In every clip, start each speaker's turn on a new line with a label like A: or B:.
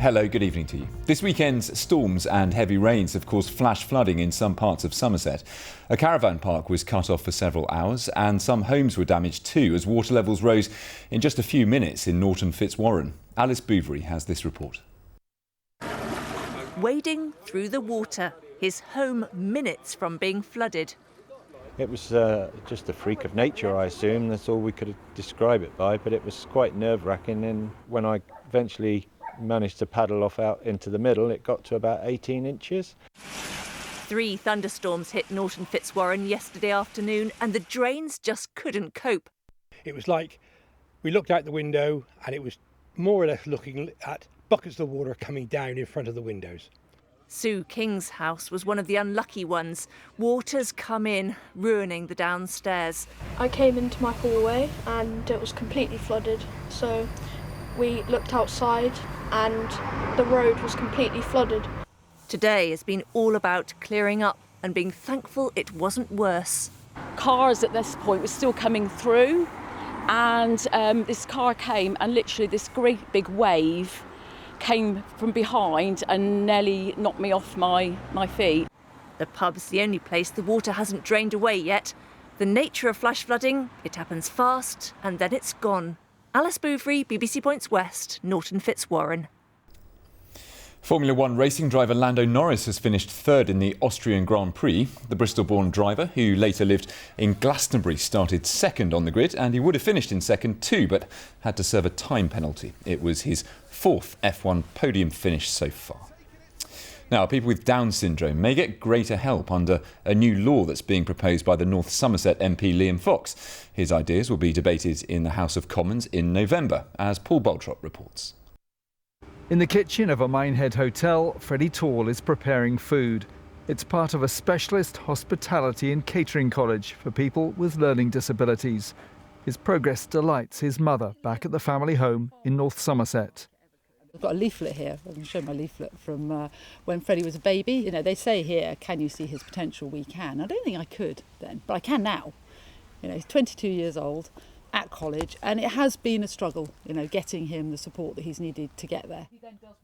A: Hello, good evening to you. This weekend's storms and heavy rains have caused flash flooding in some parts of Somerset. A caravan park was cut off for several hours and some homes were damaged too as water levels rose in just a few minutes in Norton Fitzwarren. Alice Bouverie has this report.
B: Wading through the water, his home minutes from being flooded.
C: It was just a freak of nature, I assume. That's all we could describe it by, but it was quite nerve-wracking. And when I eventually managed to paddle off out into the middle, it got to about 18 inches.
B: 3 thunderstorms hit Norton Fitzwarren yesterday afternoon and the drains just couldn't cope.
D: It was like we looked out the window and it was more or less looking at buckets of water coming down in front of the windows.
B: Sue King's house was one of the unlucky ones. Water's come in, ruining the downstairs.
E: I came into my hallway and it was completely flooded, so we looked outside and the road was completely flooded.
B: Today has been all about clearing up and being thankful it wasn't worse.
F: Cars at this point were still coming through, and this car came and literally this great big wave came from behind and nearly knocked me off my feet.
B: The pub's the only place the water hasn't drained away yet. The nature of flash flooding, it happens fast and then it's gone. Alice Bouverie, BBC Points West, Norton Fitzwarren.
A: Formula One racing driver Lando Norris has finished third in the Austrian Grand Prix. The Bristol-born driver, who later lived in Glastonbury, started second on the grid, and he would have finished in second too, but had to serve a time penalty. It was his 4th F1 podium finish so far. Now, people with Down syndrome may get greater help under a new law that's being proposed by the North Somerset MP Liam Fox. His ideas will be debated in the House of Commons in November, as Paul Baltrop reports.
G: In the kitchen of a Minehead hotel, Freddie Tall is preparing food. It's part of a specialist hospitality and catering college for people with learning disabilities. His progress delights his mother back at the family home in North Somerset.
H: I've got a leaflet here. I can show my leaflet from when Freddie was a baby. You know, they say here, can you see his potential? We can. I don't think I could then, but I can now. You know, he's 22 years old, at college, and it has been a struggle, you know, getting him the support that he's needed to get there.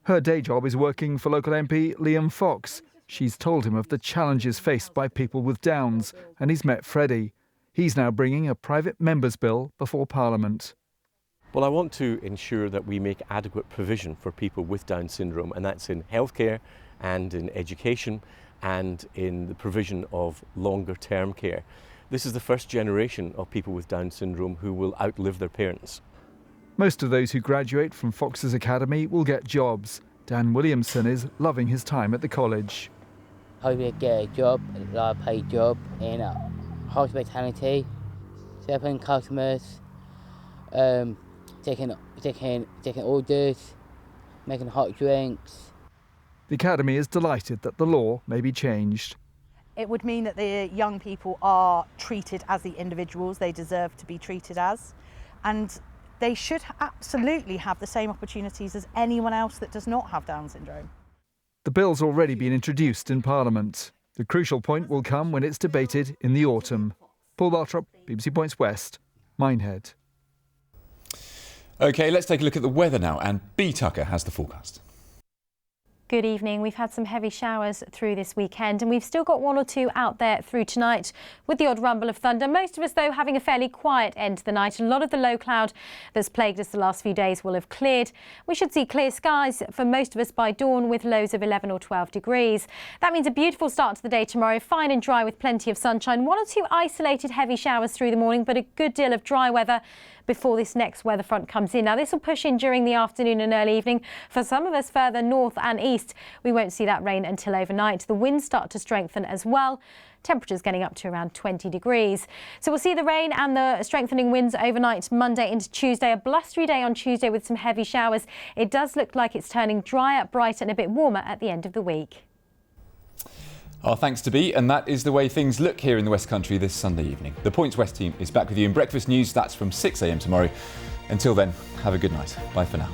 G: Her day job is working for local MP Liam Fox. She's told him of the challenges faced by people with Downs, and he's met Freddie. He's now bringing a private member's bill before Parliament.
I: Well, I want to ensure that we make adequate provision for people with Down syndrome, and that's in healthcare and in education and in the provision of longer term care. This is the first generation of people with Down syndrome who will outlive their parents.
G: Most of those who graduate from Fox's Academy will get jobs. Dan Williamson is loving his time at the college.
J: I will get a job, a low-paid job in hospitality, serving customers, taking orders, making hot drinks.
G: The Academy is delighted that the law may be changed.
K: It would mean that the young people are treated as the individuals they deserve to be treated as, and they should absolutely have the same opportunities as anyone else that does not have Down syndrome.
G: The bill's already been introduced in Parliament. The crucial point will come when it's debated in the autumn. Paul Baltrop, BBC Points West, Minehead.
A: OK, let's take a look at the weather now, and B. Tucker has the forecast.
L: Good evening. We've had some heavy showers through this weekend and we've still got 1 or 2 out there through tonight with the odd rumble of thunder. Most of us, though, having a fairly quiet end to the night. A lot of the low cloud that's plagued us the last few days will have cleared. We should see clear skies for most of us by dawn with lows of 11 or 12 degrees. That means a beautiful start to the day tomorrow, fine and dry with plenty of sunshine. 1 or 2 isolated heavy showers through the morning, but a good deal of dry weather before this next weather front comes in. Now, this will push in during the afternoon and early evening. For some of us further north and east, we won't see that rain until overnight. The winds start to strengthen as well. Temperatures getting up to around 20 degrees. So we'll see the rain and the strengthening winds overnight Monday into Tuesday. A blustery day on Tuesday with some heavy showers. It does look like it's turning drier, brighter and a bit warmer at the end of the week.
A: Our thanks to B, and that is the way things look here in the West Country this Sunday evening. The Points West team is back with you in Breakfast News. That's from 6 a.m. tomorrow. Until then, have a good night. Bye for now.